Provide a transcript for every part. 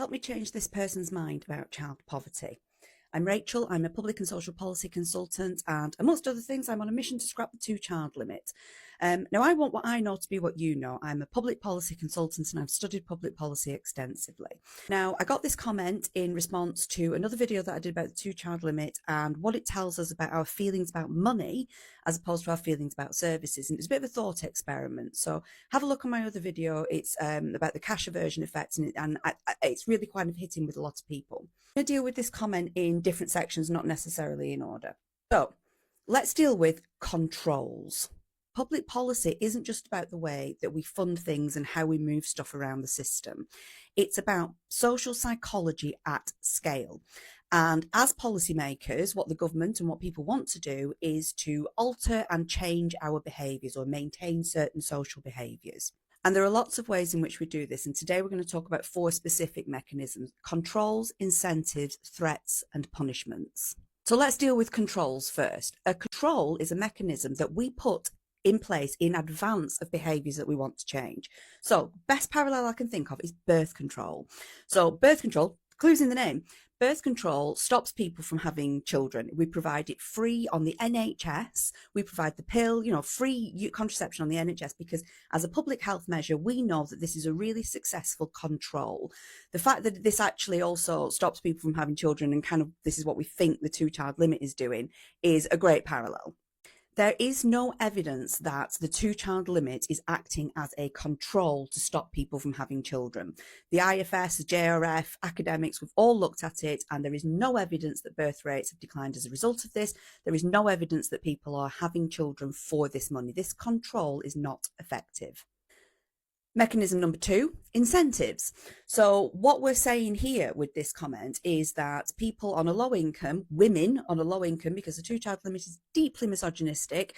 Help me change this person's mind about child poverty. I'm Rachel, I'm a public and social policy consultant, and amongst other things, I'm on a mission to scrap the two-child limit. Now, I want what I know to be what you know. I'm a public policy consultant and I've studied public policy extensively. Now, I got this comment in response to another video that I did about the two-child limit and what it tells us about our feelings about money as opposed to our feelings about services. And it's a bit of a thought experiment. So have a look on my other video. It's about the cash aversion effect, and it's really kind of hitting with a lot of people. I'm going to deal with this comment in different sections, not necessarily in order. So let's deal with controls. Public policy isn't just about the way that we fund things and how we move stuff around the system. It's about social psychology at scale. And as policymakers, what the government and what people want to do is to alter and change our behaviours or maintain certain social behaviours. And there are lots of ways in which we do this. And today we're going to talk about 4 specific mechanisms: controls, incentives, threats, and punishments. So let's deal with controls first. A control is a mechanism that we put in place in advance of behaviours that we want to change. So best parallel I can think of is birth control. So birth control, clues in the name. Birth control stops people from having children. We provide it free on the NHS. We provide the pill, free contraception on the NHS, because as a public health measure, we know that this is a really successful control. The fact that this actually also stops people from having children, and kind of this is what we think the two-child limit is doing, is a great parallel. There is no evidence that the two-child limit is acting as a control to stop people from having children. The IFS, the JRF, academics, we've all looked at it, and there is no evidence that birth rates have declined as a result of this. There is no evidence that people are having children for this money. This control is not effective. Mechanism number 2, incentives. So what we're saying here with this comment is that people on a low income, women on a low income, because the two-child limit is deeply misogynistic,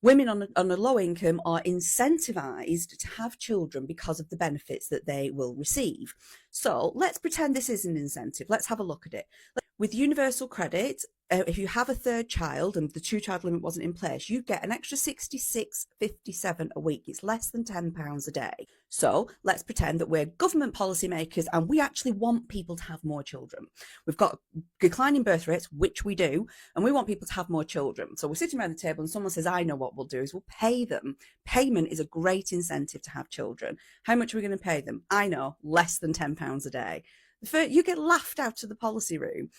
women on a low income are incentivized to have children because of the benefits that they will receive. So let's pretend this is an incentive. Let's have a look at it. With universal credit, if you have a third child and the two-child limit wasn't in place, you get an extra £66.57 a week. It's less than £10 a day. So let's pretend that we're government policymakers and we actually want people to have more children. We've got declining birth rates, which we do, and we want people to have more children. So we're sitting around the table and someone says, I know what we'll do is we'll pay them. Payment is a great incentive to have children. How much are we going to pay them? I know, less than £10 a day. You get laughed out of the policy room.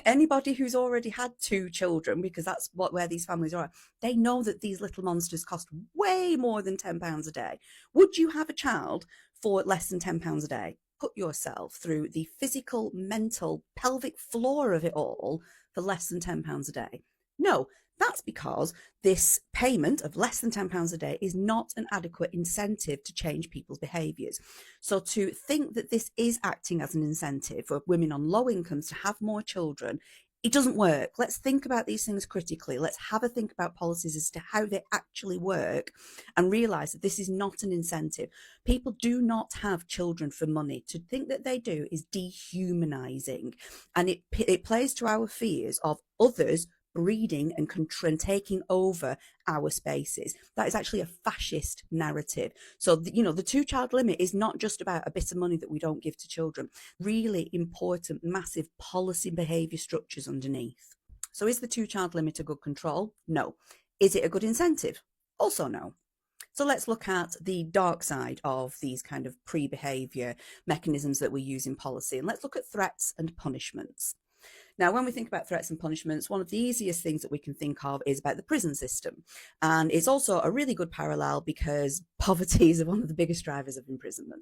Anybody who's already had 2 children, because that's where these families are, they know that these little monsters cost way more than £10 a day. Would you have a child for less than £10 a day? Put yourself through the physical, mental, pelvic floor of it all for less than £10 a day. No, that's because this payment of less than £10 a day is not an adequate incentive to change people's behaviours. So to think that this is acting as an incentive for women on low incomes to have more children, it doesn't work. Let's think about these things critically. Let's have a think about policies as to how they actually work and realise that this is not an incentive. People do not have children for money. To think that they do is dehumanising, and it plays to our fears of others breeding and taking over our spaces. That is actually a fascist narrative. So, the two-child limit is not just about a bit of money that we don't give to children. Really important, massive policy behaviour structures underneath. So is the two-child limit a good control? No. Is it a good incentive? Also no. So let's look at the dark side of these kind of pre-behaviour mechanisms that we use in policy, and let's look at threats and punishments. Now, when we think about threats and punishments, one of the easiest things that we can think of is about the prison system. And it's also a really good parallel because poverty is one of the biggest drivers of imprisonment.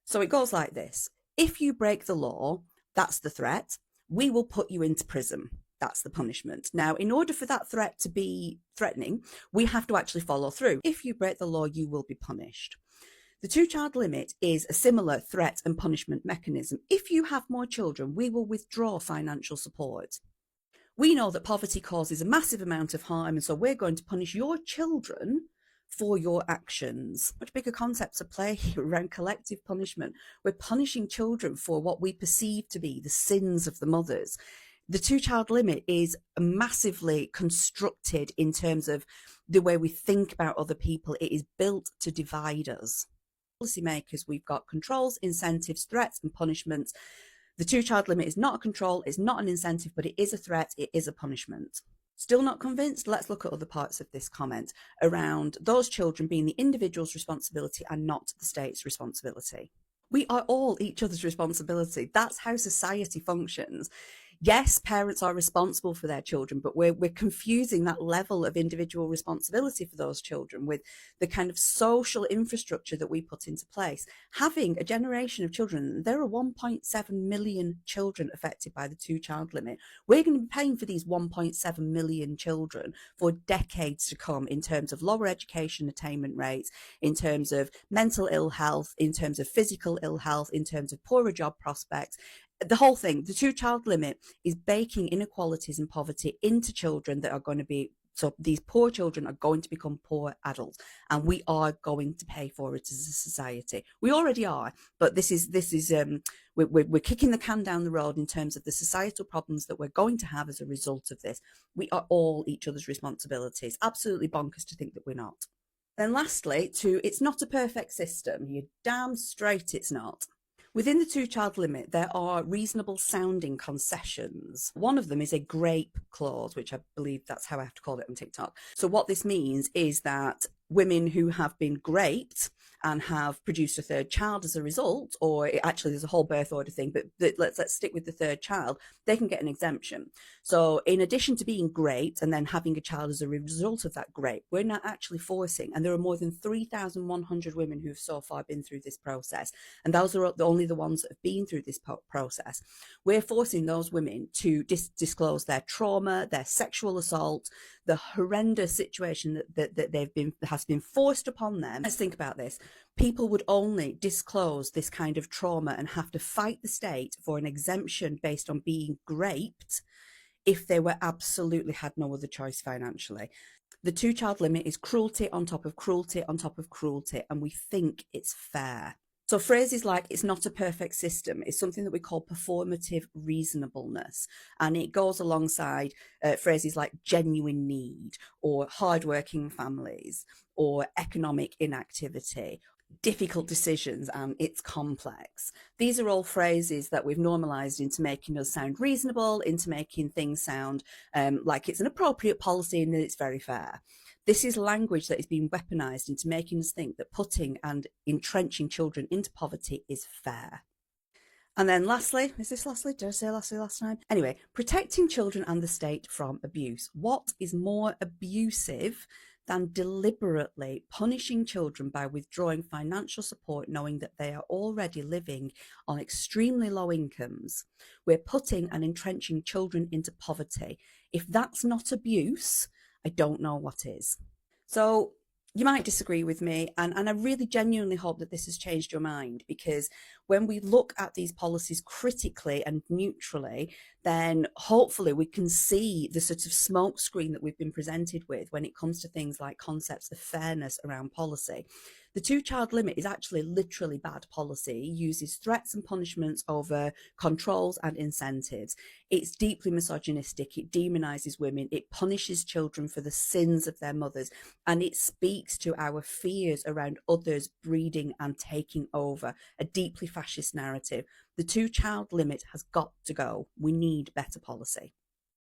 So it goes like this. If you break the law, that's the threat. We will put you into prison. That's the punishment. Now, in order for that threat to be threatening, we have to actually follow through. If you break the law, you will be punished. The two-child limit is a similar threat and punishment mechanism. If you have more children, we will withdraw financial support. We know that poverty causes a massive amount of harm, and so we're going to punish your children for your actions. Much bigger concepts at play here around collective punishment. We're punishing children for what we perceive to be the sins of the mothers. The two-child limit is massively constructed in terms of the way we think about other people. It is built to divide us. policymakers, we've got controls, incentives, threats, and punishments. The two-child limit is not a control, it's not an incentive, but it is a threat, it is a punishment. Still not convinced? Let's look at other parts of this comment around those children being the individual's responsibility and not the state's responsibility. We are all each other's responsibility. That's how society functions. Yes, parents are responsible for their children, but we're confusing that level of individual responsibility for those children with the kind of social infrastructure that we put into place. Having a generation of children, there are 1.7 million children affected by the two-child limit. We're going to be paying for these 1.7 million children for decades to come in terms of lower education attainment rates, in terms of mental ill health, in terms of physical ill health, in terms of poorer job prospects. The whole thing, the two-child limit is baking inequalities and poverty into children that are going to be, so these poor children are going to become poor adults, and we are going to pay for it as a society. We already are, but we're kicking the can down the road in terms of the societal problems that we're going to have as a result of this. We are all each other's responsibilities. Absolutely bonkers to think that we're not. Then lastly, it's not a perfect system. You're damn straight it's not. Within the two-child limit, there are reasonable sounding concessions. One of them is a grape clause, which I believe that's how I have to call it on TikTok. So what this means is that women who have been graped and have produced a third child as a result, or actually there's a whole birth order thing, but let's stick with the third child, they can get an exemption. So in addition to being graped and then having a child as a result of that grape, we're not actually forcing, and there are more than 3,100 women who have so far been through this process, and those are only the ones that have been through this process. We're forcing those women to disclose their trauma, their sexual assault, the horrendous situation that has been forced upon them. Let's think about this. People would only disclose this kind of trauma and have to fight the state for an exemption based on being graped if they were absolutely had no other choice financially. The two-child limit is cruelty on top of cruelty on top of cruelty, and we think it's fair. So phrases like "it's not a perfect system" is something that we call performative reasonableness, and it goes alongside phrases like genuine need, or hardworking families, or economic inactivity, difficult decisions, and it's complex. These are all phrases that we've normalized into making us sound reasonable, into making things sound like it's an appropriate policy and that it's very fair. This is language that is being weaponized into making us think that putting and entrenching children into poverty is fair. And then lastly, is this lastly? Did I say lastly last time? Anyway, protecting children and the state from abuse. What is more abusive than deliberately punishing children by withdrawing financial support, knowing that they are already living on extremely low incomes? We're putting and entrenching children into poverty. If that's not abuse, I don't know what is. So you might disagree with me, and I really genuinely hope that this has changed your mind, because when we look at these policies critically and neutrally, then hopefully we can see the sort of smokescreen that we've been presented with when it comes to things like concepts of fairness around policy. The two-child limit is actually literally bad policy. It uses threats and punishments over controls and incentives. It's deeply misogynistic. It demonizes women. It punishes children for the sins of their mothers. And it speaks to our fears around others breeding and taking over, a deeply fascist narrative. The two-child limit has got to go. We need better policy.